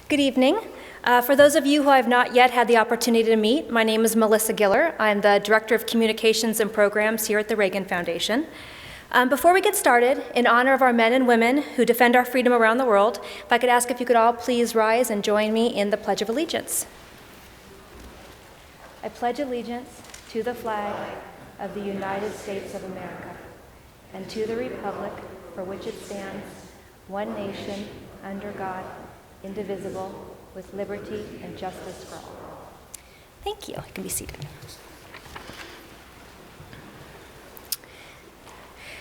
Good evening. For those of you who I have not yet had the opportunity to meet, my name is Melissa Giller. I'm the Director of Communications and Programs here at the Reagan Foundation. Before we get started, in honor of our men and women who defend our freedom around the world, if I could ask if you could all please rise and join me in the Pledge of Allegiance. I pledge allegiance to the flag of the United States of America and to the republic for which it stands, one nation, under God, indivisible, with liberty and justice for all. Thank you. You can be seated.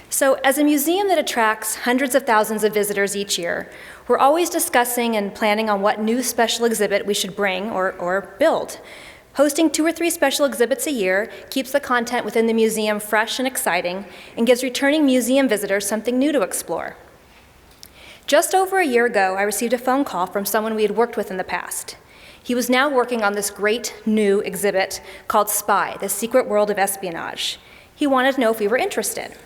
So, as a museum that attracts hundreds of thousands of visitors each year, we're always discussing and planning on what new special exhibit we should bring or build. Hosting 2 or 3 special exhibits a year keeps the content within the museum fresh and exciting and gives returning museum visitors something new to explore. Just over a year ago, I received a phone call from someone we had worked with in the past. He was now working on this great new exhibit called Spy, the Secret World of Espionage. He wanted to know if we were interested.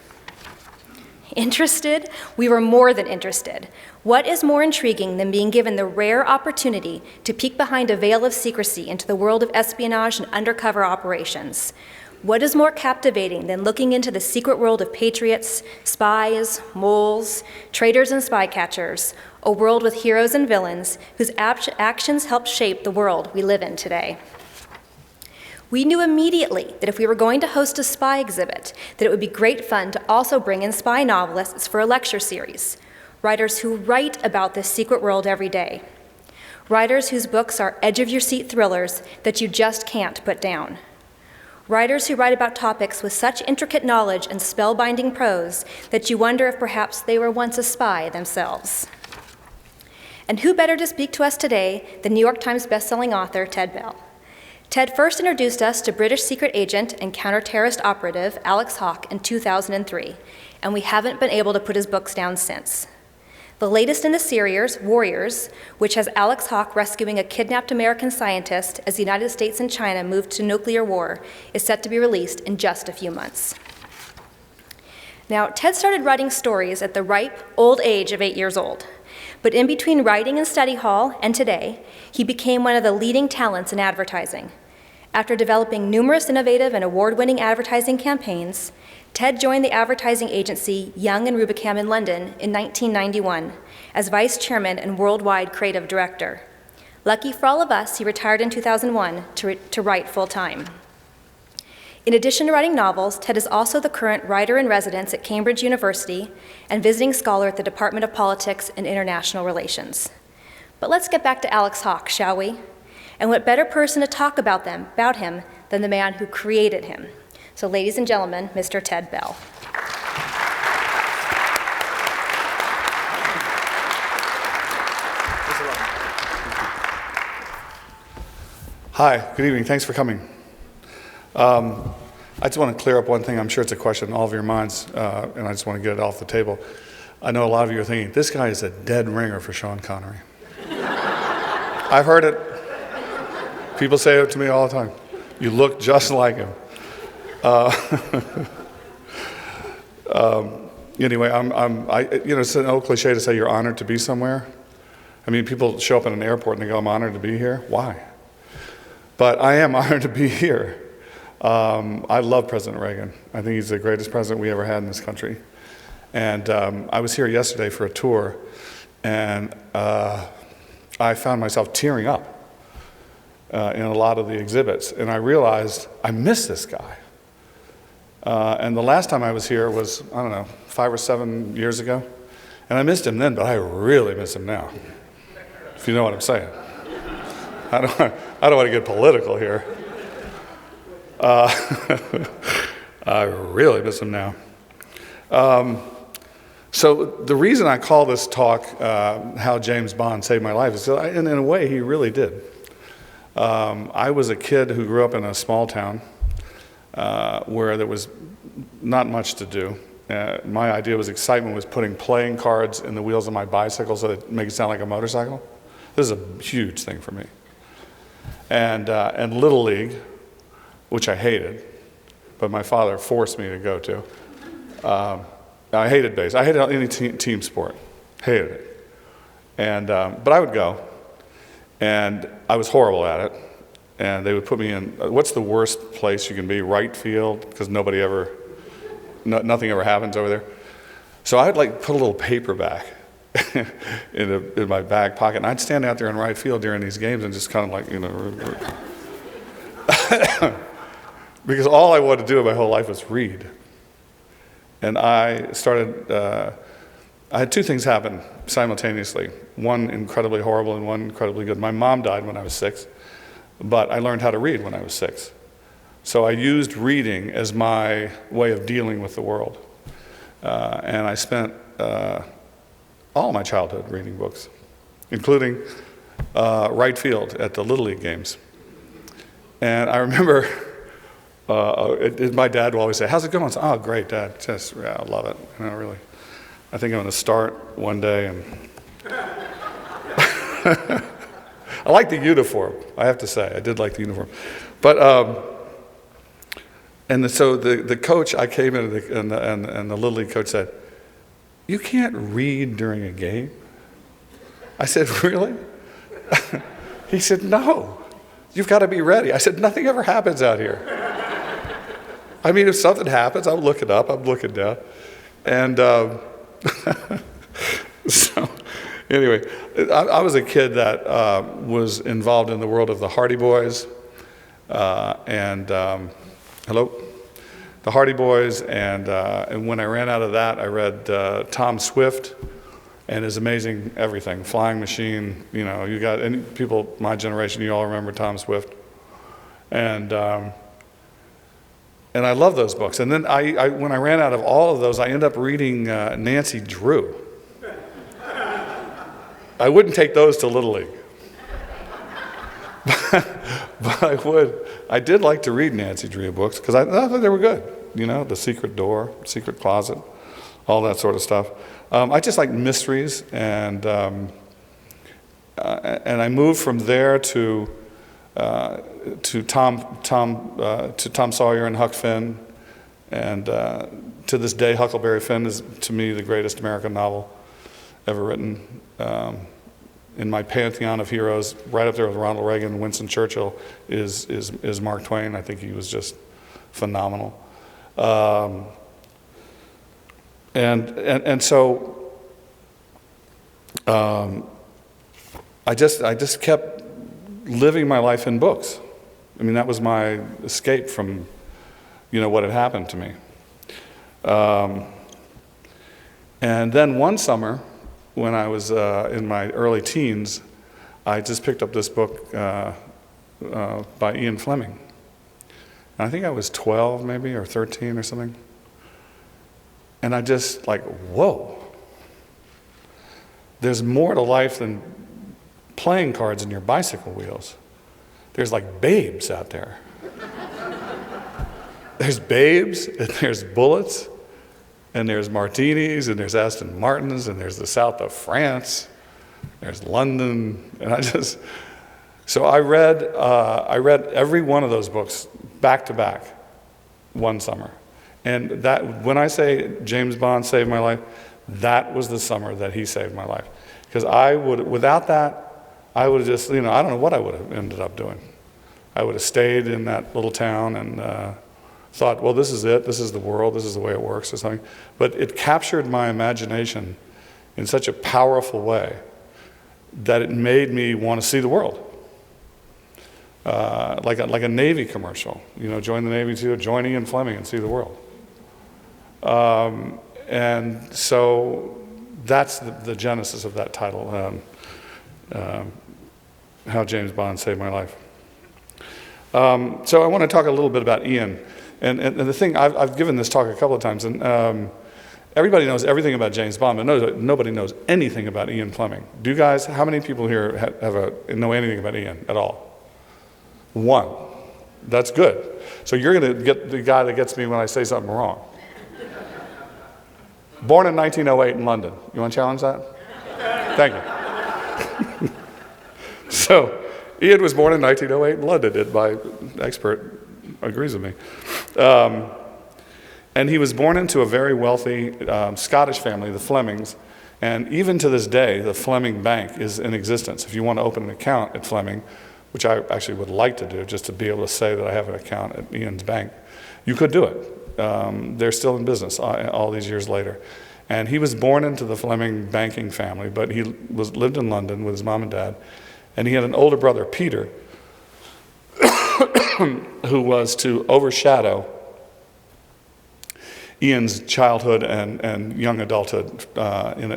Interested? We were more than interested. What is more intriguing than being given the rare opportunity to peek behind a veil of secrecy into the world of espionage and undercover operations? What is more captivating than looking into the secret world of patriots, spies, moles, traitors and spy catchers, a world with heroes and villains whose actions help shape the world we live in today? We knew immediately that if we were going to host a spy exhibit, that it would be great fun to also bring in spy novelists for a lecture series, writers who write about this secret world every day, writers whose books are edge-of-your-seat thrillers that you just can't put down, writers who write about topics with such intricate knowledge and spellbinding prose that you wonder if perhaps they were once a spy themselves. And who better to speak to us today than New York Times bestselling author Ted Bell? Ted first introduced us to British secret agent and counter-terrorist operative Alex Hawke in 2003, and we haven't been able to put his books down since. The latest in the series, Warriors, which has Alex Hawke rescuing a kidnapped American scientist as the United States and China move to nuclear war, is set to be released in just a few months. Now, Ted started writing stories at the ripe, old age of 8 years old. But in between writing in study hall and today, he became one of the leading talents in advertising. After developing numerous innovative and award-winning advertising campaigns, Ted joined the advertising agency Young and Rubicam in London in 1991 as vice chairman and worldwide creative director. Lucky for all of us, he retired in 2001 to write full-time. In addition to writing novels, Ted is also the current writer-in-residence at Cambridge University and visiting scholar at the Department of Politics and International Relations. But let's get back to Alex Hawke, shall we? And what better person to talk about him than the man who created him? So ladies and gentlemen, Mr. Ted Bell. Hi, good evening. Thanks for coming. I just want to clear up one thing. I'm sure it's a question in all of your minds, and I just want to get it off the table. I know a lot of you are thinking, this guy is a dead ringer for Sean Connery. I've heard it. People say it to me all the time. You look just like him. Anyway, it's an old cliche to say you're honored to be somewhere. I mean, people show up at an airport and they go, I'm honored to be here. Why? But I am honored to be here. I love President Reagan. I think he's the greatest president we ever had in this country. And I was here yesterday for a tour, and I found myself tearing up in a lot of the exhibits. And I realized I miss this guy. And the last time I was here was, 5 or 7 years ago. And I missed him then, but I really miss him now, if you know what I'm saying. I don't want to get political here. I really miss him now. So the reason I call this talk How James Bond Saved My Life is in a way he really did. I was a kid who grew up in a small town where there was not much to do. My idea was excitement was putting playing cards in the wheels of my bicycle so that it makes it sound like a motorcycle. This is a huge thing for me. And Little League, which I hated, but my father forced me to go to. I hated base. I hated any team sport. Hated it. And but I would go. And I was horrible at it. And they would put me in, what's the worst place you can be? Right field, because nothing ever happens over there. So I'd like put a little paper back in my back pocket, and I'd stand out there in right field during these games and just kind of like, because all I wanted to do my whole life was read. And I had two things happen simultaneously, one incredibly horrible and one incredibly good. My mom died when I was 6, but I learned how to read when I was 6. So I used reading as my way of dealing with the world. And I spent all my childhood reading books, including right field at the Little League games. And I remember my dad would always say, "How's it going?" I said, "Oh, great, Dad. Yeah, I love it. Really. I think I'm going to start one day." And I like the uniform, I have to say. I did like the uniform. But, so the coach, I came in and the Little League coach said, "You can't read during a game?" I said, "Really?" He said, "No, you've got to be ready." I said, "Nothing ever happens out here." I mean, if something happens, I'm looking up, I'm looking down. And so anyway, I was a kid that was involved in the world of the Hardy Boys. The Hardy Boys, and when I ran out of that, I read Tom Swift and his amazing everything, Flying Machine. You got any people my generation, you all remember Tom Swift, and I love those books. And then when I ran out of all of those, I ended up reading Nancy Drew. I wouldn't take those to Little League. But I did like to read Nancy Drew books because I thought they were good. The Secret Door, Secret Closet, all that sort of stuff. I just like mysteries, and I moved from there to Tom Sawyer and Huck Finn, and to this day, Huckleberry Finn is to me the greatest American novel ever written. In my pantheon of heroes, right up there with Ronald Reagan and Winston Churchill, is Mark Twain. I think he was just phenomenal. So I just kept living my life in books. I mean, that was my escape from, what had happened to me. And then one summer, when I was in my early teens, I just picked up this book by Ian Fleming. And I think I was 12 maybe, or 13 or something. And I just whoa. There's more to life than playing cards in your bicycle wheels. There's babes out there. There's babes, and there's bullets, and there's martinis, and there's Aston Martins, and there's the south of France, there's London, and so I read every one of those books back to back one summer. And that, when I say James Bond saved my life, that was the summer that he saved my life. Because without that, I would have just, I don't know what I would have ended up doing. I would have stayed in that little town and thought, well, this is it, this is the world, this is the way it works or something. But it captured my imagination in such a powerful way that it made me want to see the world. Like a Navy commercial, join the Navy too, join Ian Fleming and see the world. And so that's the genesis of that title, How James Bond Saved My Life. So I want to talk a little bit about Ian. And the thing, I've given this talk a couple of times, and everybody knows everything about James Bond, but nobody knows anything about Ian Fleming. Do you guys, how many people here know anything about Ian at all? One. That's good. So you're going to get the guy that gets me when I say something wrong. Born in 1908 in London. You want to challenge that? Thank you. So, Ian was born in 1908 in London, and my expert agrees with me. And he was born into a very wealthy Scottish family, the Flemings, And even to this day, the Fleming Bank is in existence. If you want to open an account at Fleming, which I actually would like to do, just to be able to say that I have an account at Ian's bank, you could do it. They're still in business all these years later. And he was born into the Fleming banking family, but he lived in London with his mom and dad. And he had an older brother, Peter, who was to overshadow Ian's childhood and young adulthood in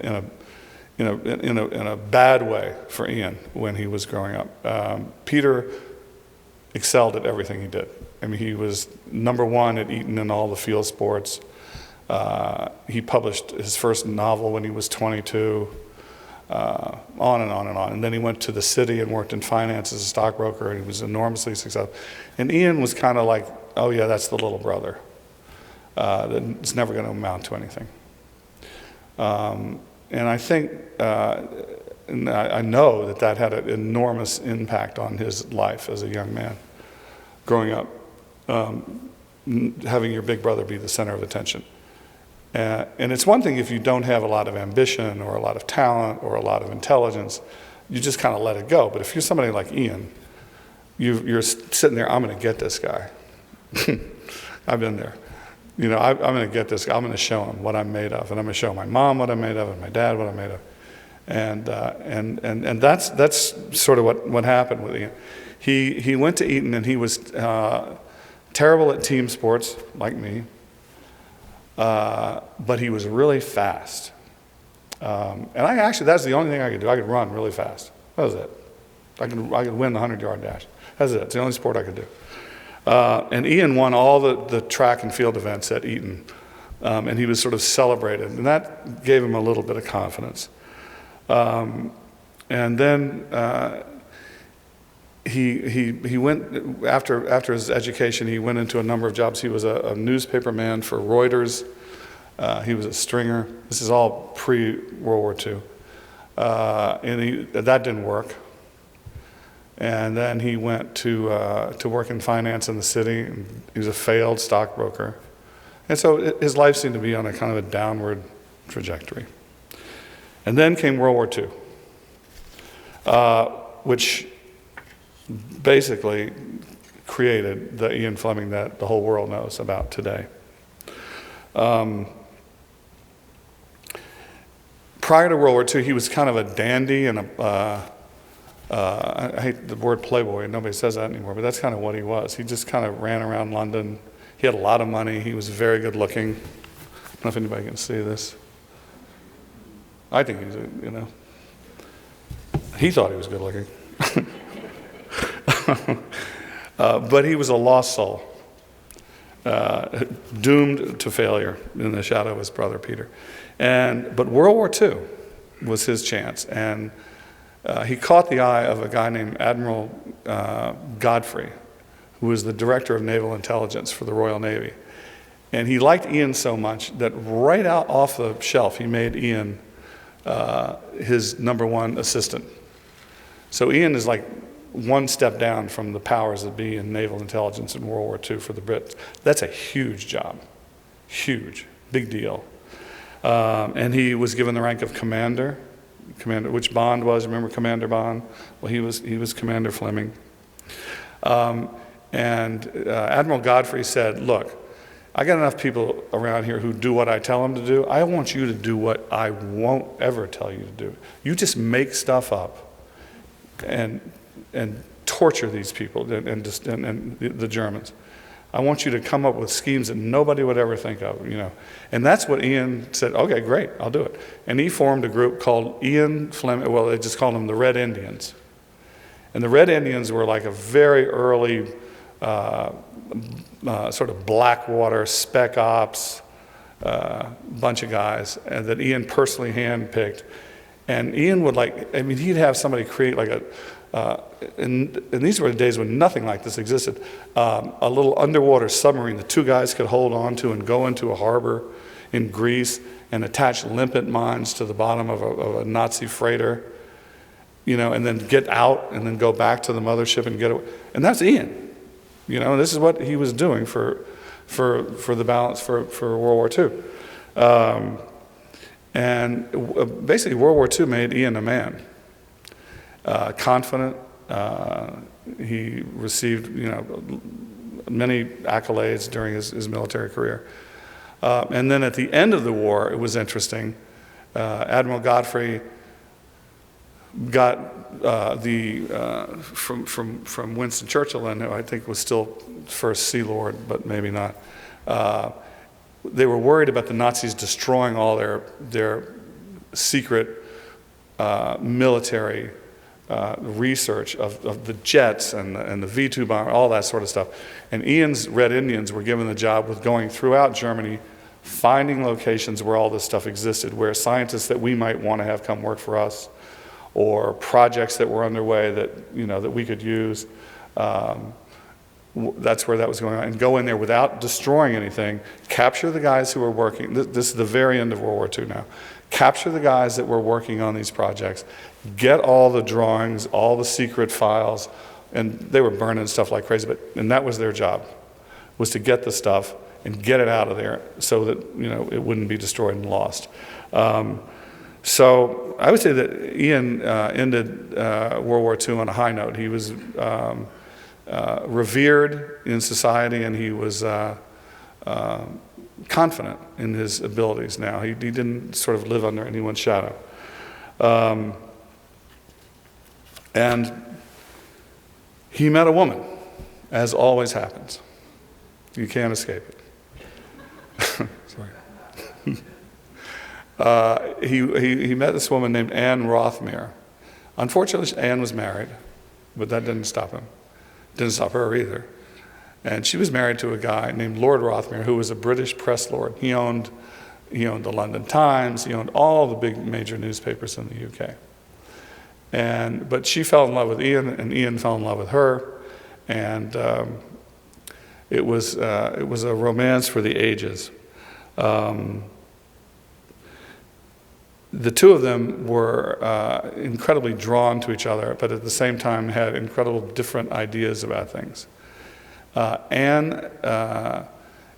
a bad way for Ian when he was growing up. Peter excelled at everything he did. I mean, he was #1 at Eton in all the field sports. He published his first novel when he was 22, on and on and on. And then he went to the city and worked in finance as a stockbroker, and he was enormously successful. And Ian was kind of like, oh yeah, that's the little brother. That's never going to amount to anything. And I think, and I know that had an enormous impact on his life as a young man, growing up, having your big brother be the center of attention. And it's one thing if you don't have a lot of ambition or a lot of talent or a lot of intelligence, you just kind of let it go. But if you're somebody like Ian, you're sitting there, I'm going to get this guy. I've been there. You know, I'm going to get this guy. I'm going to show him what I'm made of, and I'm going to show my mom what I'm made of, and my dad what I'm made of, and that's sort of what happened with Ian. He went to Eton, and he was terrible at team sports, like me, but he was really fast. And that's the only thing I could do. I could run really fast. That was it. I could win the 100-yard dash. That's it. It's the only sport I could do. And Ian won all the track and field events at Eton, and he was sort of celebrated, and that gave him a little bit of confidence. And then he went, after his education, he went into a number of jobs. He was a newspaper man for Reuters. He was a stringer. This is all pre-World War II. And that didn't work. And then he went to work in finance in the city. And he was a failed stockbroker. And so his life seemed to be on a kind of a downward trajectory. And then came World War II, which basically created the Ian Fleming that the whole world knows about today. Prior to World War II, he was kind of a dandy and I hate the word playboy, nobody says that anymore, but that's kind of what he was. He just kind of ran around London. He had a lot of money. He was very good looking. I don't know if anybody can see this. I think he's, he thought he was good looking. But he was a lost soul, doomed to failure in the shadow of his brother Peter. But World War II was his chance, and he caught the eye of a guy named Admiral Godfrey, who was the director of naval intelligence for the Royal Navy. And he liked Ian so much that right out off the shelf, he made Ian his #1 assistant. So Ian is like one step down from the powers that be in naval intelligence in World War II for the Brits. That's a huge job, huge, big deal. And he was given the rank of commander, which Bond was. Remember Commander Bond? Well, he was Commander Fleming. And Admiral Godfrey said, look, I got enough people around here who do what I tell them to do. I want you to do what I won't ever tell you to do. You just make stuff up and torture these people and the Germans. I want you to come up with schemes that nobody would ever think of, And that's what Ian said, okay, great, I'll do it. And he formed a group called Ian Fleming, well, they just called them the Red Indians. And the Red Indians were like a very early sort of Blackwater spec ops bunch of guys that Ian personally handpicked. And Ian would he'd have somebody create like and these were the days when nothing like this existed, a little underwater submarine that two guys could hold on to and go into a harbor in Greece and attach limpet mines to the bottom of a Nazi freighter, and then get out and then go back to the mothership and get away. And that's Ian. And this is what he was doing for the balance for World War II. And basically, World War II made Ian a man. Confident. He received, many accolades during his military career. And then at the end of the war, it was interesting. Admiral Godfrey got from Winston Churchill, and I think was still first Sea Lord, but maybe not. They were worried about the Nazis destroying all their secret military research of the jets and the V-2 bomber, all that sort of stuff. And Ian's Red Indians were given the job with going throughout Germany, finding locations where all this stuff existed, where scientists that we might want to have come work for us, or projects that were underway that that we could use. That's where that was going on, and go in there without destroying anything, capture the guys who were working. This is the very end of World War II now. Capture the guys that were working on these projects, get all the drawings, all the secret files, and they were burning stuff like crazy, and that was their job, was to get the stuff and get it out of there so that it wouldn't be destroyed and lost. So I would say that Ian ended World War II on a high note. He was revered in society, and he was confident in his abilities now. He didn't sort of live under anyone's shadow. And he met a woman, as always happens. You can't escape it. Sorry. He met this woman named Anne Rothmere. Unfortunately, Anne was married, but that didn't stop him. Didn't stop her either. And she was married to a guy named Lord Rothmere, who was a British press lord. He owned the London Times. He owned all the big major newspapers in the UK. But she fell in love with Ian, and Ian fell in love with her, and it was a romance for the ages. The two of them were incredibly drawn to each other, but at the same time had incredible different ideas about things. Anne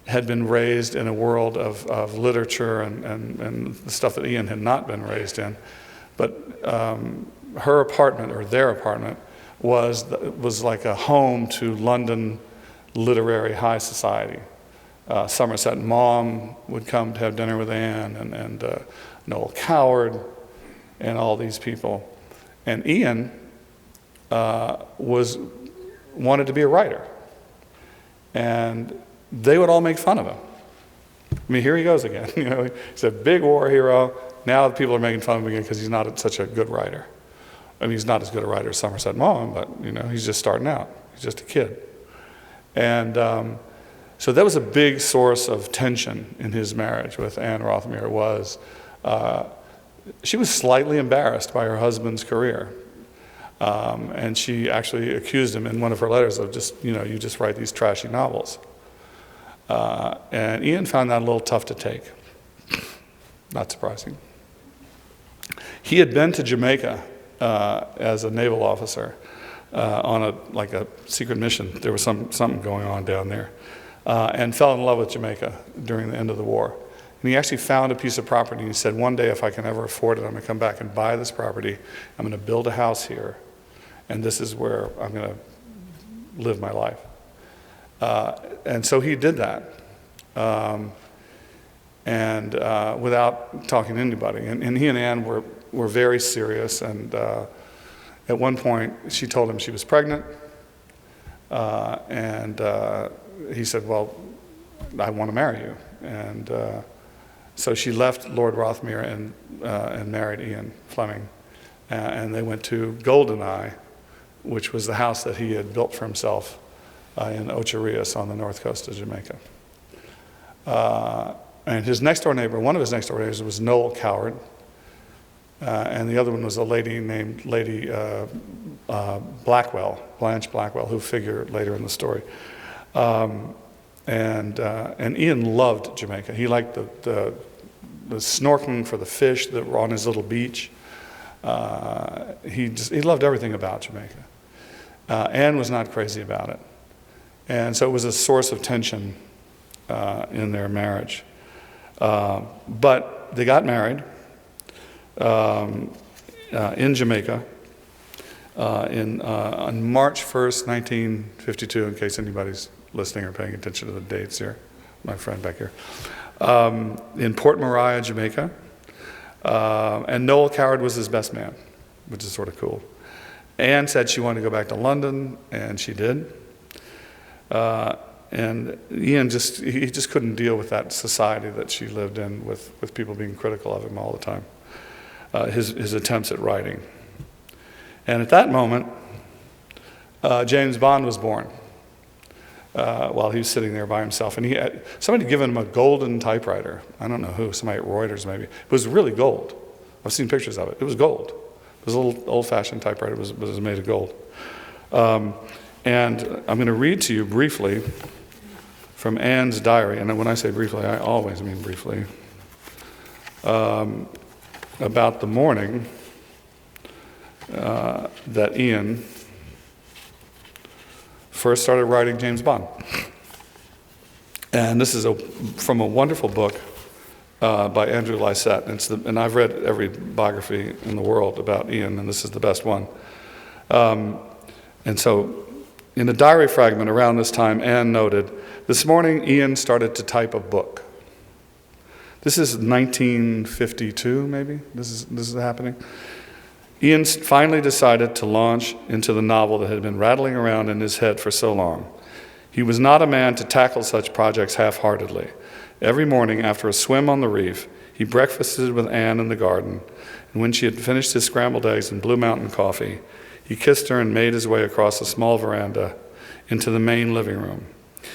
had been raised in a world of literature and the stuff that Ian had not been raised in, but her apartment, or their apartment, was like a home to London literary high society. Somerset Maugham would come to have dinner with Anne, and Noel Coward, and all these people. And Ian wanted to be a writer. And they would all make fun of him. I mean, here he goes again. He's a big war hero. Now people are making fun of him again because he's not such a good writer. I mean, he's not as good a writer as Somerset Maugham, but he's just starting out. He's just a kid. And so that was a big source of tension in his marriage with Anne Rothmere. She was slightly embarrassed by her husband's career. And she actually accused him in one of her letters of you just write these trashy novels. And Ian found that a little tough to take. Not surprising. He had been to Jamaica as a naval officer on a secret mission. There was something going on down there, and fell in love with Jamaica during the end of the war. And he actually found a piece of property, and he said, one day if I can ever afford it, I'm going to come back and buy this property. I'm going to build a house here, and this is where I'm going to live my life. And so he did that, without talking to anybody. And he and Anne were very serious, and at one point she told him she was pregnant, and he said, well, I want to marry you. And so she left Lord Rothmere and married Ian Fleming, and they went to Goldeneye, which was the house that he had built for himself in Ocho Rios on the north coast of Jamaica. And his next door neighbor, one of his next door neighbors, was Noel Coward, and the other one was a lady named Lady Blackwell, Blanche Blackwell, who figured later in the story. And Ian loved Jamaica. He liked the snorkeling for the fish that were on his little beach. He loved everything about Jamaica. Anne was not crazy about it. And so it was a source of tension in their marriage. But they got married, in Jamaica on March 1st, 1952, in case anybody's listening or paying attention to the dates here, my friend back here, in Port Maria, Jamaica. And Noel Coward was his best man, which is sort of cool. Anne said she wanted to go back to London, and she did. And Ian he just couldn't deal with that society that she lived in with people being critical of him all the time. His attempts at writing. And at that moment, James Bond was born while he was sitting there by himself. And somebody had given him a golden typewriter. I don't know who, somebody at Reuters maybe. It was really gold. I've seen pictures of it. It was gold. It was a little old-fashioned typewriter. It was made of gold. And I'm going to read to you briefly from Anne's diary. And when I say briefly, I always mean briefly. About the morning that Ian first started writing James Bond. And this is from a wonderful book by Andrew Lycett. And I've read every biography in the world about Ian, and this is the best one. And so in a diary fragment around this time, Anne noted, "This morning Ian started to type a book." This is 1952, maybe? This is happening. Ian finally decided to launch into the novel that had been rattling around in his head for so long. He was not a man to tackle such projects half-heartedly. Every morning after a swim on the reef, he breakfasted with Anne in the garden, and when she had finished his scrambled eggs and Blue Mountain coffee, he kissed her and made his way across the small veranda into the main living room.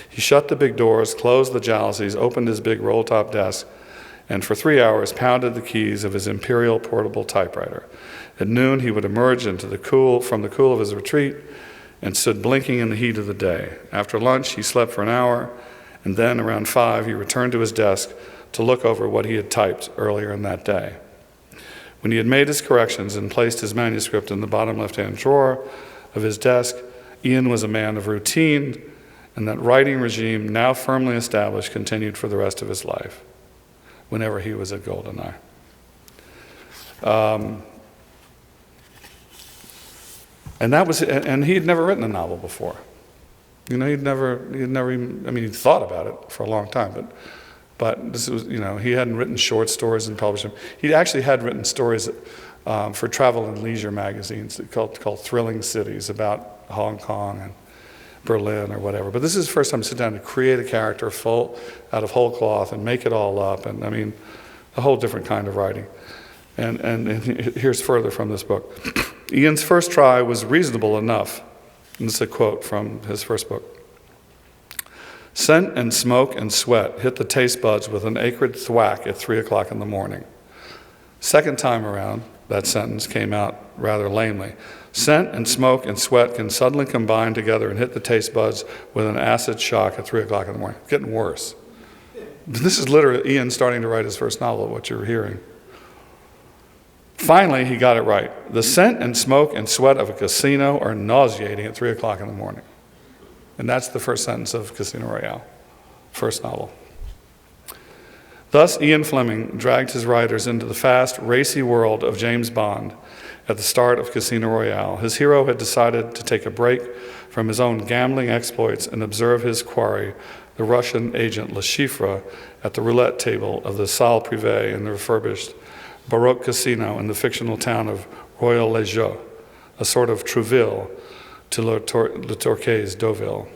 He shut the big doors, closed the jalousies, opened his big roll-top desk, and for 3 hours pounded the keys of his imperial portable typewriter. At noon, he would emerge from the cool of his retreat and stood blinking in the heat of the day. After lunch, he slept for an hour, and then around 5, he returned to his desk to look over what he had typed earlier in that day. When he had made his corrections and placed his manuscript in the bottom left-hand drawer of his desk, Ian was a man of routine, and that writing regime, now firmly established, continued for the rest of his life, whenever he was at Goldeneye. And he had never written a novel before. He'd never even, he'd thought about it for a long time, but this was, he hadn't written short stories and published them. He actually had written stories for travel and leisure magazines called Thrilling Cities about Hong Kong and Berlin or whatever. But this is the first time to sit down to create a character out of whole cloth and make it all up. And a whole different kind of writing. And here's further from this book. Ian's first try was reasonable enough. And this is a quote from his first book. "Scent and smoke and sweat hit the taste buds with an acrid thwack at 3 o'clock in the morning." Second time around, that sentence came out rather lamely. "Scent and smoke and sweat can suddenly combine together and hit the taste buds with an acid shock at 3 o'clock in the morning." It's getting worse. This is literally Ian starting to write his first novel, what you're hearing. Finally, he got it right. "The scent and smoke and sweat of a casino are nauseating at 3 o'clock in the morning." And that's the first sentence of Casino Royale, first novel. Thus, Ian Fleming dragged his writers into the fast, racy world of James Bond at the start of Casino Royale. His hero had decided to take a break from his own gambling exploits and observe his quarry, the Russian agent Le Chiffre, at the roulette table of the Salle Privée in the refurbished Baroque casino in the fictional town of Royal-les-Jeux, a sort of Trouville to Le Torquay's Deauville.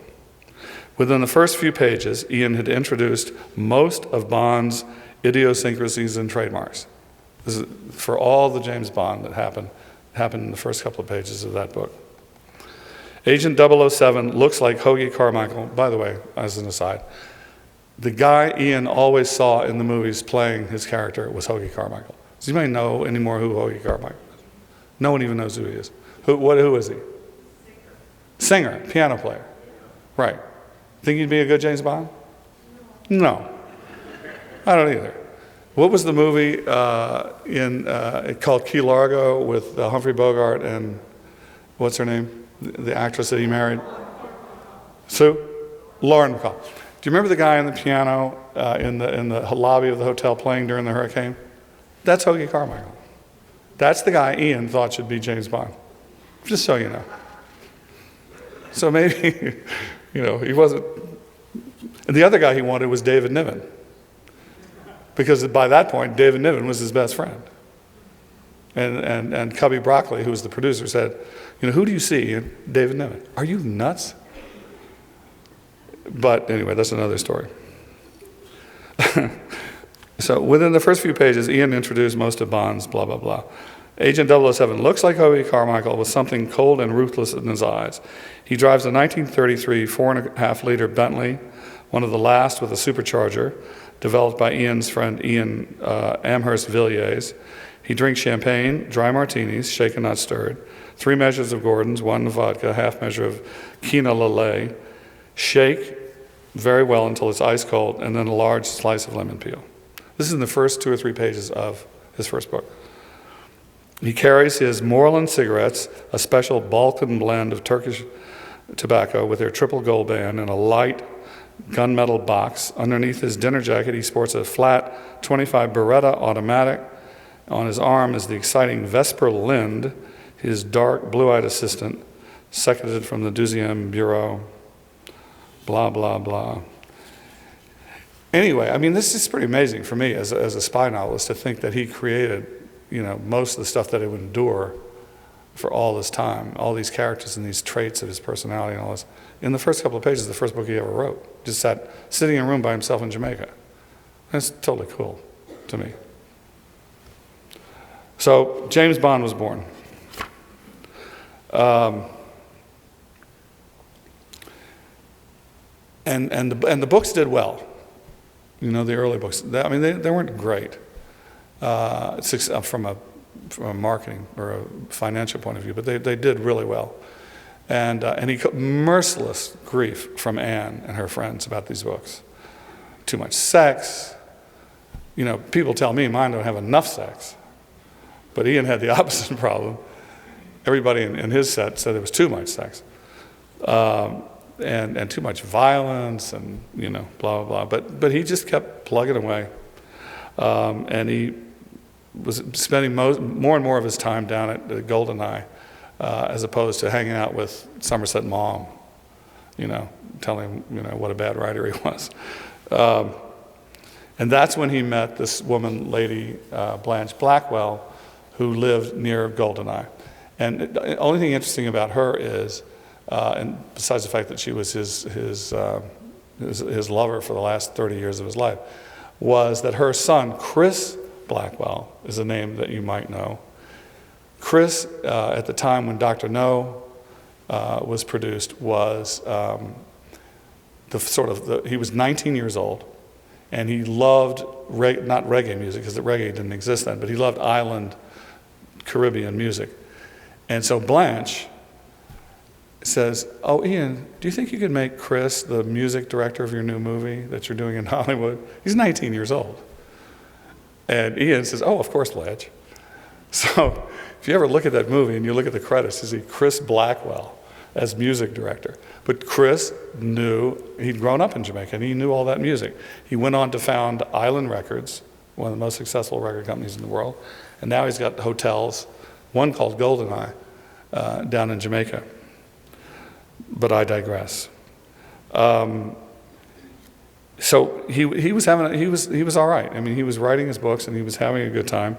Within the first few pages, Ian had introduced most of Bond's idiosyncrasies and trademarks. This is for all the James Bond that happened in the first couple of pages of that book. Agent 007 looks like Hoagie Carmichael. By the way, as an aside, the guy Ian always saw in the movies playing his character was Hoagie Carmichael. Does anybody know anymore who Hoagie Carmichael is? No one even knows who he is. Who is he? Singer, piano player. Right. Think he'd be a good James Bond? No. I don't either. What was the movie called Key Largo with Humphrey Bogart and what's her name? The actress that he married? Sue? Lauren Bacall. Do you remember the guy on the piano in the lobby of the hotel playing during the hurricane? That's Hoagie Carmichael. That's the guy Ian thought should be James Bond, just so you know. So maybe, he wasn't. And the other guy he wanted was David Niven, because by that point, David Niven was his best friend. And Cubby Broccoli, who was the producer, said, who do you see in David Niven? Are you nuts? But anyway, that's another story. So within the first few pages, Ian introduced most of Bond's blah, blah, blah. Agent 007 looks like Hobie Carmichael with something cold and ruthless in his eyes. He drives a 1933 4.5-liter Bentley, one of the last with a supercharger, developed by Ian's friend Ian Amherst Villiers. He drinks champagne, dry martinis, shaken not stirred, 3 measures of Gordon's, 1 vodka, half measure of Quina Lillet, shake very well until it's ice cold, and then a large slice of lemon peel. This is in the first 2 or 3 pages of his first book. He carries his Moreland cigarettes, a special Balkan blend of Turkish tobacco with their triple gold band, in a light gunmetal box. Underneath his dinner jacket, he sports a flat 25 Beretta automatic. On his arm is the exciting Vesper Lind, his dark, blue-eyed assistant, seconded from the 12e Bureau, blah, blah, blah. Anyway, this is pretty amazing for me as a spy novelist to think that he created, most of the stuff that I would endure for all this time, all these characters and these traits of his personality and all this. In the first couple of pages of the first book he ever wrote, just sitting in a room by himself in Jamaica. That's totally cool to me. So James Bond was born. And the books did well. The early books. They weren't great from a marketing or a financial point of view, but they did really well. And he got merciless grief from Anne and her friends about these books. Too much sex. People tell me mine don't have enough sex. But Ian had the opposite problem. Everybody in his set said there was too much sex. And too much violence and, blah, blah, blah. But he just kept plugging away. And he was spending more and more of his time down at the GoldenEye as opposed to hanging out with Somerset Maugham, telling him, what a bad writer he was. And that's when he met this woman, Lady Blanche Blackwell, who lived near GoldenEye. And the only thing interesting about her is, and besides the fact that she was his lover for the last 30 years of his life, was that her son, Chris Blackwell, is a name that you might know. Chris, at the time when Dr. No was produced, was he was 19 years old, and he loved, not reggae music, because the reggae didn't exist then, but he loved island Caribbean music. And so Blanche says, "Oh, Ian, do you think you could make Chris the music director of your new movie that you're doing in Hollywood?" He's 19 years old. And Ian says, "Oh, of course, Blanche." So if you ever look at that movie and you look at the credits, you see Chris Blackwell as music director. But Chris knew, he'd grown up in Jamaica, and he knew all that music. He went on to found Island Records, one of the most successful record companies in the world. And now he's got hotels, one called GoldenEye, down in Jamaica. But I digress. So he was all right. He was writing his books and he was having a good time.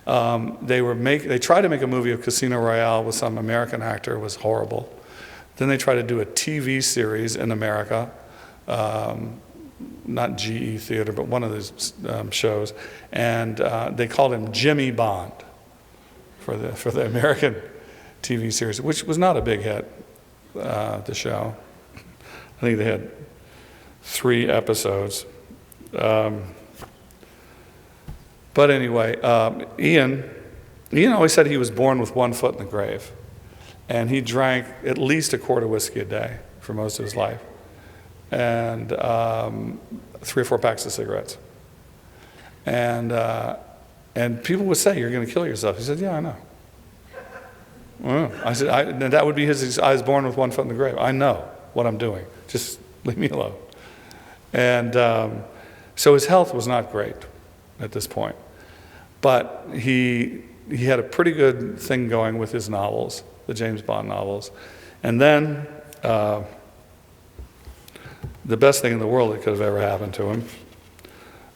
They tried to make a movie of Casino Royale with some American actor. It was horrible. Then they tried to do a TV series in America, not GE Theater, but one of those shows, and they called him Jimmy Bond for the American TV series, which was not a big hit. The show, I think they had 3 episodes. But anyway, Ian always said he was born with one foot in the grave. And he drank at least a quart of whiskey a day for most of his life. And 3 or 4 packs of cigarettes. And people would say, "You're going to kill yourself." He said, "Yeah, I know." Well, I said, that would be I was born with one foot in the grave. I know what I'm doing. Just leave me alone. And so his health was not great at this point. But he he had a pretty good thing going with his novels, the James Bond novels. And then the best thing in the world that could have ever happened to him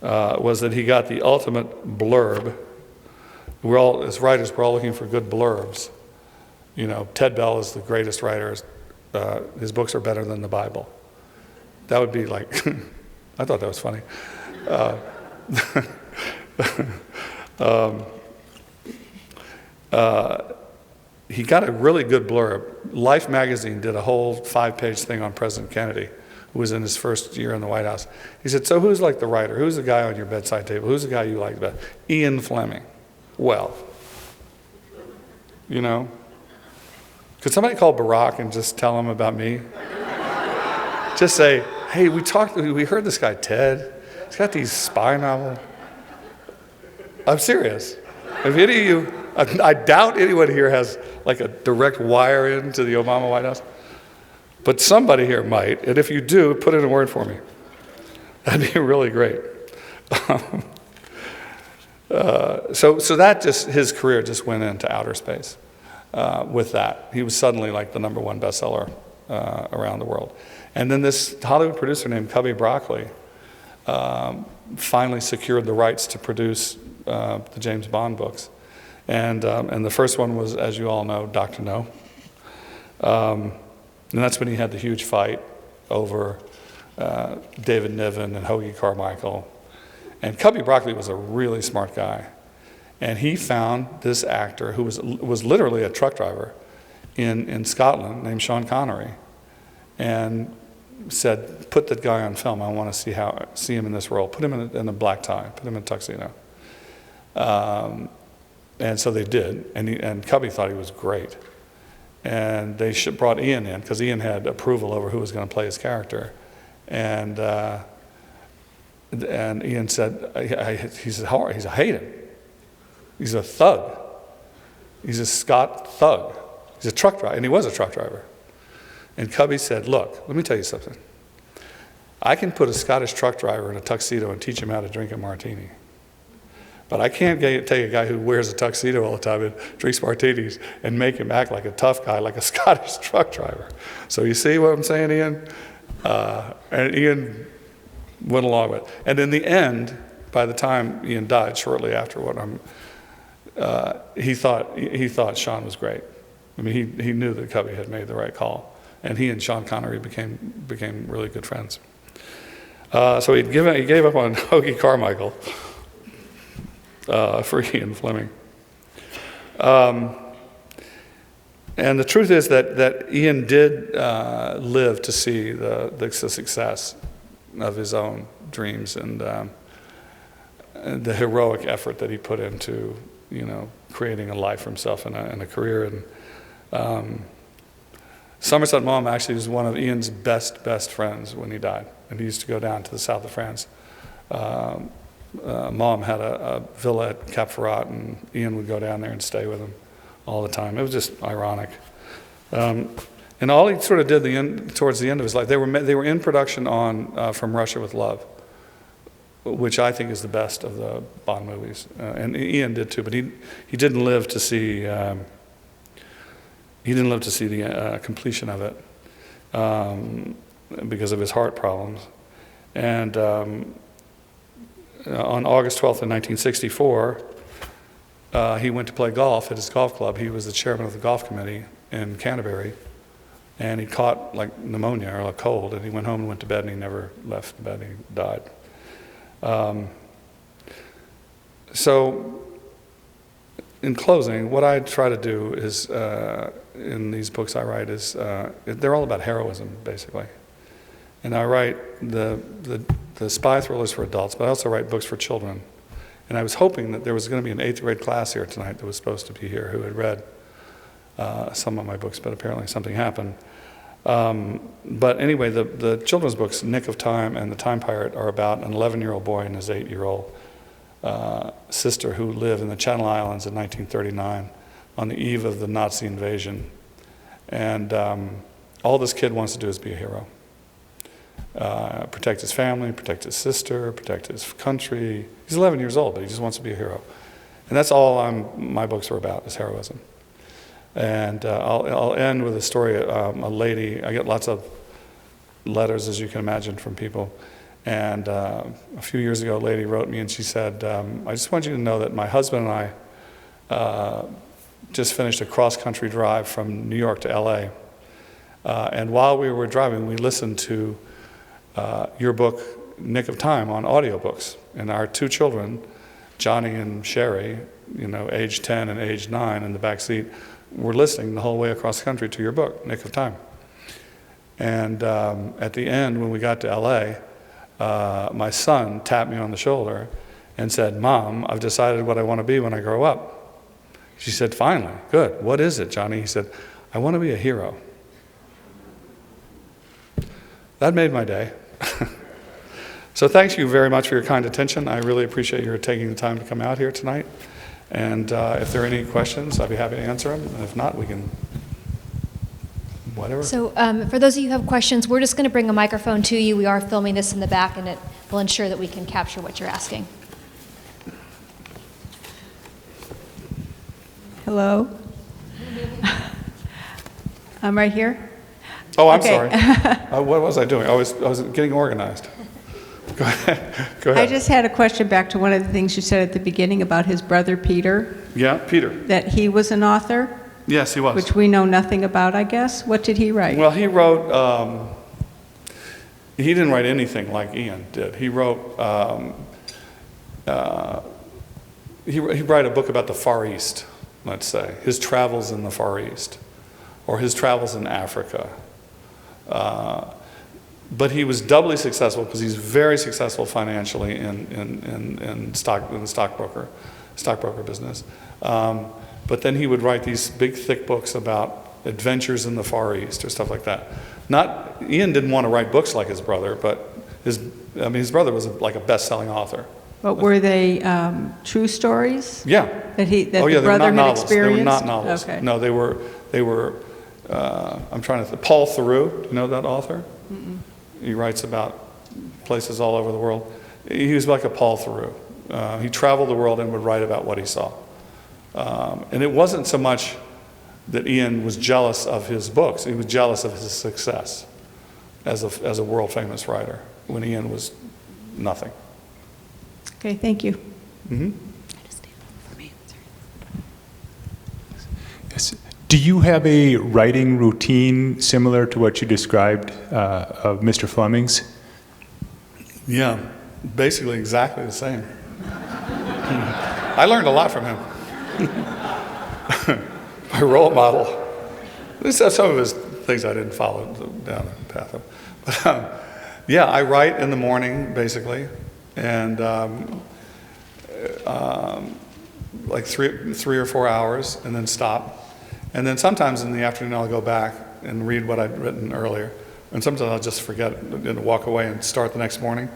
was that he got the ultimate blurb. As writers, we're all looking for good blurbs. You know, Ted Bell is the greatest writer. His books are better than the Bible. That would be like, I thought that was funny. He got a really good blurb. Life magazine did a whole 5-page thing on President Kennedy, who was in his first year in the White House. He said, so who's like the writer? Who's the guy on your bedside table? Who's the guy you like best? Ian Fleming. Well, you know, could somebody call Barack and just tell him about me? Just say, hey, we heard this guy Ted. He's got these spy novels. I'm serious. If any of you, I doubt anyone here has like a direct wire into the Obama White House, but somebody here might, and if you do, put in a word for me. That'd be really great. So that just, his career just went into outer space with that. He was suddenly like the #1 bestseller around the world. And then this Hollywood producer named Cubby Broccoli finally secured the rights to produce the James Bond books. And the first one was, as you all know, Dr. No. And that's when he had the huge fight over David Niven and Hoagie Carmichael. And Cubby Broccoli was a really smart guy. And he found this actor who was literally a truck driver in Scotland named Sean Connery, and said, put that guy on film. I want to see him in this role. Put him in a black tie. Put him in a tuxedo. And so they did. And Cubby thought he was great. And they brought Ian in because Ian had approval over who was going to play his character. And Ian said, he said, I hate him. He's a thug. He's a Scot thug. He's a truck driver, and he was a truck driver. And Cubby said, look, let me tell you something. I can put a Scottish truck driver in a tuxedo and teach him how to drink a martini. But I can't take a guy who wears a tuxedo all the time and drinks martinis and make him act like a tough guy, like a Scottish truck driver. So you see what I'm saying, Ian? And Ian went along with it. And in the end, by the time Ian died, shortly after he thought Sean was great. I mean, he knew that Cubby had made the right call. And he and Sean Connery became really good friends. So he gave up on Hoagie Carmichael for Ian Fleming. And the truth is that Ian did live to see the success of his own dreams and the heroic effort that he put into, creating a life for himself and a career. And Somerset Maugham actually was one of Ian's best friends when he died, and he used to go down to the south of France. Maugham had a villa at Cap Ferrat, and Ian would go down there and stay with him all the time. It was just ironic. And all he sort of did towards the end of his life, they were in production on From Russia with Love, which I think is the best of the Bond movies, and Ian did too. But he didn't live to see. He didn't live to see the completion of it because of his heart problems. And on August 12th, 1964, he went to play golf at his golf club. He was the chairman of the golf committee in Canterbury, and he caught like pneumonia or a cold, and he went home and went to bed, and he never left bed. He died. So in closing, what I try to do is, in these books I write, is they're all about heroism, basically. And I write the spy thrillers for adults, but I also write books for children. And I was hoping that there was going to be an 8th grade class here tonight that was supposed to be here who had read some of my books, but apparently something happened. But anyway, the children's books, Nick of Time and The Time Pirate, are about an 11-year-old boy and his 8-year-old sister who lived in the Channel Islands in 1939 on the eve of the Nazi invasion. And all this kid wants to do is be a hero. Protect his family, protect his sister, protect his country. He's 11 years old, but he just wants to be a hero. And that's all my books are about, is heroism. And I'll end with a story. A lady, I get lots of letters, as you can imagine, from people. And a few years ago, a lady wrote me and she said, I just want you to know that my husband and I just finished a cross-country drive from New York to LA. And while we were driving, we listened to your book, Nick of Time, on audiobooks. And our two children, Johnny and Sherry, age 10 and age 9 in the back seat, were listening the whole way across the country to your book, Nick of Time. And at the end, when we got to LA, my son tapped me on the shoulder and said, "Mom, I've decided what I want to be when I grow up." She said, "Finally, good. What is it, Johnny?" He said, "I want to be a hero." That made my day. So thank you very much for your kind attention. I really appreciate your taking the time to come out here tonight. And if there are any questions, I'd be happy to answer them. And if not, we can, whatever. So for those of you who have questions, we're just going to bring a microphone to you. We are filming this in the back, and it will ensure that we can capture what you're asking. Hello? I'm right here? Oh, I'm Okay. sorry. What was I doing? I was getting organized. Go ahead. I just had a question back to one of the things you said at the beginning about his brother Peter, Yeah, Peter. that he was an author, Yes, he was. which we know nothing about, I guess. What did he write? Well, he wrote, he didn't write anything like Ian did. He wrote, he wrote a book about the Far East, let's say, his travels in the Far East, or his travels in Africa. But he was doubly successful because he's very successful financially in the stockbroker business. But then he would write these big, thick books about adventures in the Far East or stuff like that. Ian didn't want to write books like his brother, but his brother was like a best-selling author. But were they true stories? Yeah. That Oh, yeah, the they were brother not had novels. experienced? They were not novels. Okay. No, they were. I'm trying to think. Paul Theroux, do you know that author? Mm-mm. He writes about places all over the world. He was like a Paul Theroux. He traveled the world and would write about what he saw. And it wasn't so much that Ian was jealous of his books. He was jealous of his success as a world-famous writer when Ian was nothing. Okay, thank you. Mm-hmm. Yes. Do you have a writing routine similar to what you described of Mr. Fleming's? Yeah, basically exactly the same. I learned a lot from him. My role model. Some of his things I didn't follow down the path of. But yeah, I write in the morning, basically, and like three or 4 hours, and then stop. And then sometimes in the afternoon I'll go back and read what I'd written earlier. And sometimes I'll just forget and walk away and start the next morning.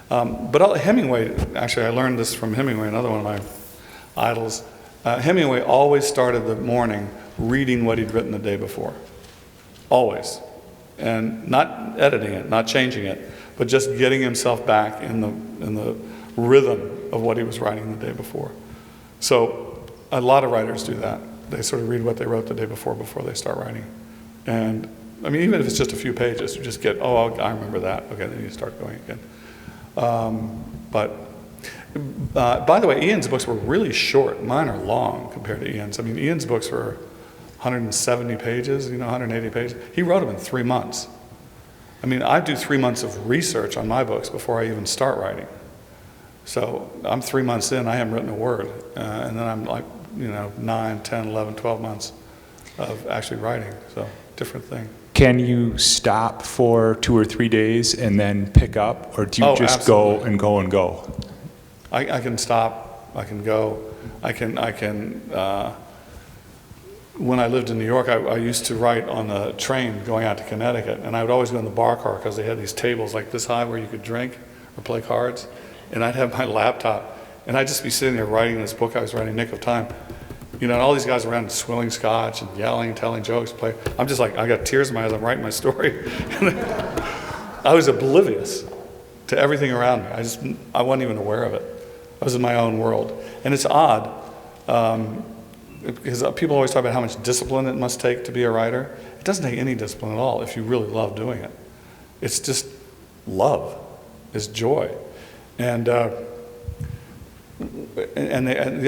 But Hemingway, actually I learned this from Hemingway, another one of my idols. Hemingway always started the morning reading what he'd written the day before. Always. And not editing it, not changing it, but just getting himself back in the rhythm of what he was writing the day before. So a lot of writers do that. They sort of read what they wrote the day before they start writing. And I mean, even if it's just a few pages, you just get, oh, I remember that. Okay, then you start going again. By the way, Ian's books were really short. Mine are long compared to Ian's. I mean, Ian's books were 170 pages, 180 pages. He wrote them in 3 months. I mean, I do 3 months of research on my books before I even start writing. So I'm 3 months in, I haven't written a word. And then I'm like, 9, 10, 11, 12 months of actually writing. So different thing. Can you stop for 2 or 3 days and then pick up, or do you just absolutely. go and go and go? I can stop, I can go, I can when I lived in New York, I used to write on the train going out to Connecticut, and I would always go in the bar car because they had these tables like this high where you could drink or play cards, and I'd have my laptop, and I'd just be sitting there writing this book I was writing, Nick of Time, and all these guys around swilling scotch and yelling, telling jokes, I'm just like, I got tears in my eyes, I'm writing my story. I was oblivious to everything around me. I wasn't even aware of it. I was in my own world. And it's odd Because people always talk about how much discipline it must take to be a writer. It doesn't take any discipline at all if you really love doing it. It's just love, it's joy. And the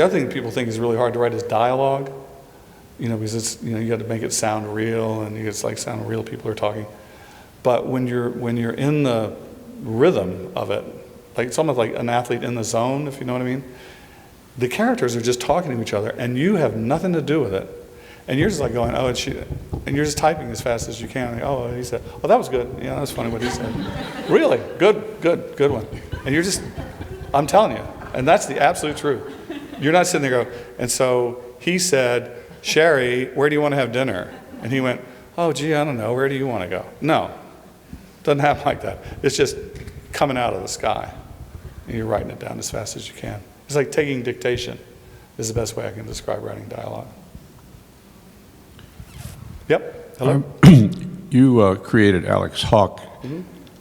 other thing people think is really hard to write is dialogue, because it's, you got to make it sound real, and it's like sound real people are talking. But when you're in the rhythm of it, like it's almost like an athlete in the zone, if you know what I mean. The characters are just talking to each other, and you have nothing to do with it. And you're just like going, oh, and you're just typing as fast as you can. Like, oh, he said, oh, that was good. That was funny what he said. Really, good one. And you're just, I'm telling you, and that's the absolute truth. You're not sitting there going, and so he said, Sherry, where do you want to have dinner? And he went, oh, gee, I don't know. Where do you want to go? No, doesn't happen like that. It's just coming out of the sky, and you're writing it down as fast as you can. It's like taking dictation is the best way I can describe writing dialogue. Yep, hello? You created Alex Hawke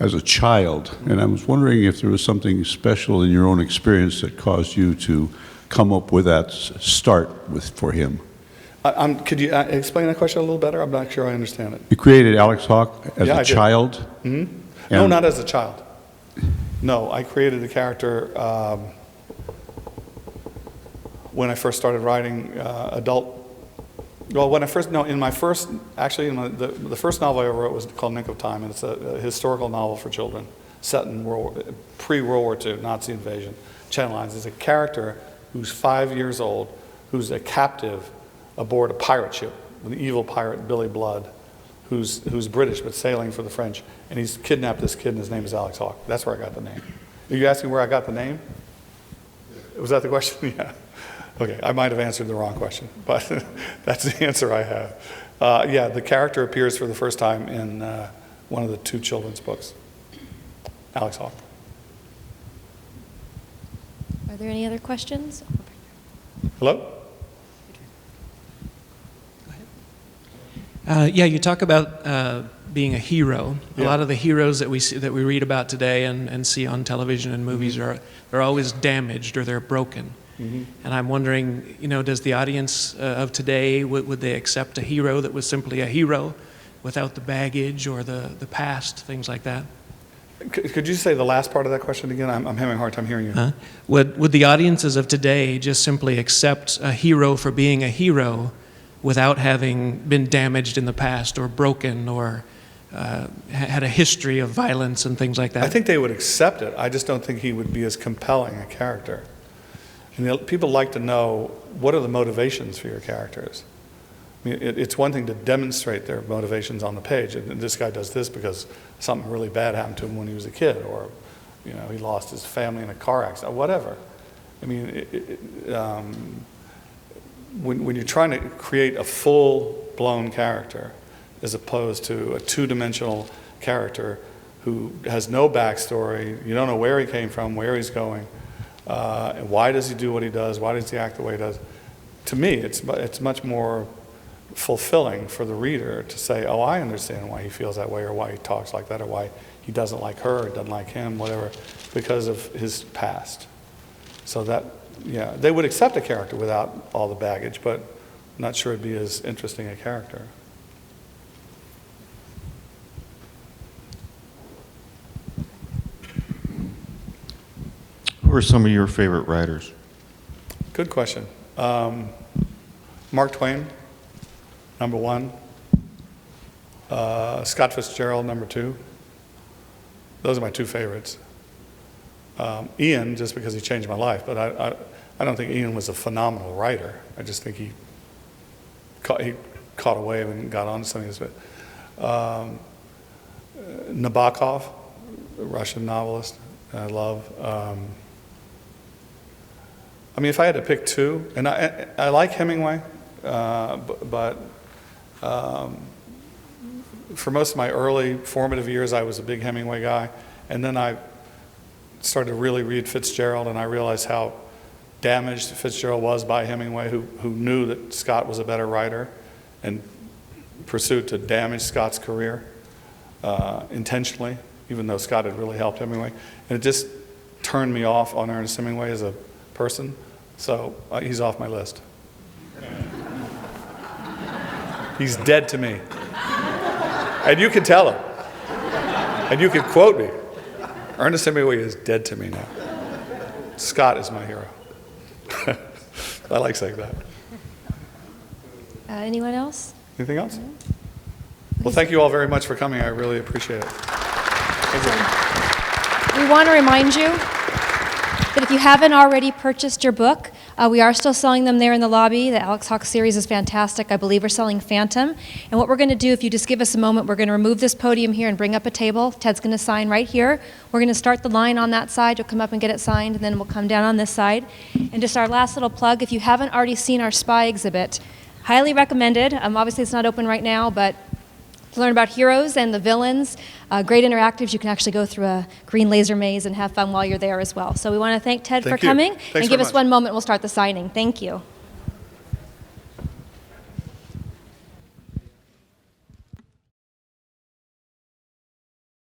as a child, and I was wondering if there was something special in your own experience that caused you to come up with that start for him. Could you explain that question a little better? I'm not sure I understand it. You created Alex Hawke as Yeah, a child? No, not as a child. No, I created the character when I first started writing the first novel I ever wrote was called Nick of Time, and it's a historical novel for children set in pre-World War II, Nazi invasion. Channel Lines is a character who's 5 years old, who's a captive aboard a pirate ship, an evil pirate, Billy Blood, who's British but sailing for the French, and he's kidnapped this kid, and his name is Alex Hawke. That's where I got the name. Are you asking where I got the name? Was that the question? Yeah. Okay, I might have answered the wrong question, but that's the answer I have. Yeah, the character appears for the first time in one of the 2 children's books, Alex Hawke. Are there any other questions? Hello? Yeah, you talk about being a hero. A lot of the heroes that we see, that we read about today and see on television and movies they're always damaged or they're broken. And I'm wondering, does the audience of today, would they accept a hero that was simply a hero without the baggage or the past, things like that? Could you say the last part of that question again? I'm having a hard time hearing you. Would the audiences of today just simply accept a hero for being a hero without having been damaged in the past or broken or had a history of violence and things like that? I think they would accept it. I just don't think he would be as compelling a character. And people like to know, what are the motivations for your characters? I mean, it's one thing to demonstrate their motivations on the page, and this guy does this because something really bad happened to him when he was a kid, or he lost his family in a car accident, or whatever. I mean, when you're trying to create a full-blown character as opposed to a 2-dimensional character who has no backstory, you don't know where he came from, where he's going, and why does he do what he does, why does he act the way he does. To me, it's much more fulfilling for the reader to say, oh, I understand why he feels that way, or why he talks like that, or why he doesn't like her, or doesn't like him, whatever, because of his past. So that, yeah, they would accept a character without all the baggage, but I'm not sure it'd be as interesting a character. Who are some of your favorite writers? Good question. Mark Twain, number 1. Scott Fitzgerald, number 2. Those are my 2 favorites. Ian, just because he changed my life, but I don't think Ian was a phenomenal writer. I just think he caught a wave and got onto something. Nabokov, a Russian novelist, I love. I mean, if I had to pick 2, and I like Hemingway, but for most of my early formative years, I was a big Hemingway guy, and then I started to really read Fitzgerald, and I realized how damaged Fitzgerald was by Hemingway, who knew that Scott was a better writer and pursued to damage Scott's career intentionally, even though Scott had really helped Hemingway. And it just turned me off on Ernest Hemingway as a person. So he's off my list. He's dead to me. And you can tell him. And you can quote me. Ernest Hemingway is dead to me now. Scott is my hero. I like saying that. Anyone else? Anything else? Well, thank you all very much for coming. I really appreciate it. Thank you. We want to remind you that if you haven't already purchased your book, we are still selling them there in the lobby. The Alex Hawke series is fantastic. I believe we're selling Phantom. And what we're going to do, if you just give us a moment, we're going to remove this podium here and bring up a table. Ted's going to sign right here. We're going to start the line on that side. You'll come up and get it signed, and then we'll come down on this side. And just our last little plug, if you haven't already seen our spy exhibit, highly recommended. Obviously, it's not open right now, but to learn about heroes and the villains, great interactives. You can actually go through a green laser maze and have fun while you're there as well. So we want to thank Ted for Thank you. coming. Thanks And give very us much. one moment, we'll start the signing. Thank you.